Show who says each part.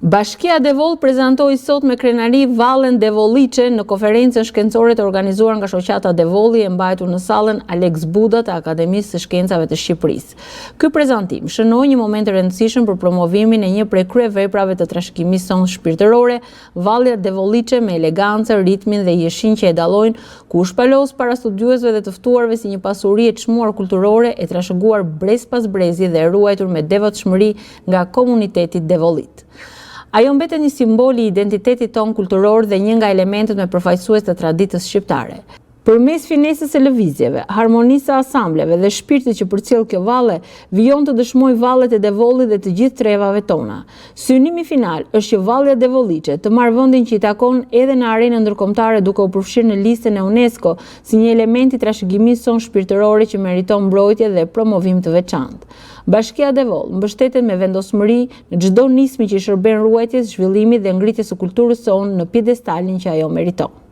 Speaker 1: Bashkia Devoll prezantoi sot me krenari vallen devolliçe në konferencën shkencore të organizuar nga shoqata Devolli e mbajtur në sallën Alex Buda të Akademisë së Shkencave të Shqipërisë. Ky prezantim shënoi një moment të rëndësishëm për promovimin e një prej kryeveprave të trashëgimisë sonë shpirtërore, vallja devolliçe me elegancë, ritmin dhe jeshin që e dallojnë, ku u shpalos para studiuesve dhe të ftuarve si një pasuri e çmuar kulturore e trashëguar brez pas brezi dhe e ruajtur me devotshmëri nga komuniteti devollit. Ajo mbetet një simbol i identitetit ton kulturor dhe një nga elementet me përfaqësues të traditës shqiptare. Përmes finesës së lëvizjeve, harmonisë së asambleve dhe shpirtit që përcjell kjo valle, vijon të dëshmoj vallet e Devollit dhe të gjithë trevave tona. Synimi final është që vallja devolliçe të marrë vendin që i takon edhe në arenën ndërkombëtare duke u përfshirë në listën e UNESCO si një element i trashëgimisë sonë shpirtërore që meriton mbrojtje dhe promovim të veçantë. Bashkia Devoll mbështetet me vendosmëri në çdo nismë që i shërben ruajtjes, zhvillimit dhe ngritjes së kulturës sonë në piedestalin që ajo meriton.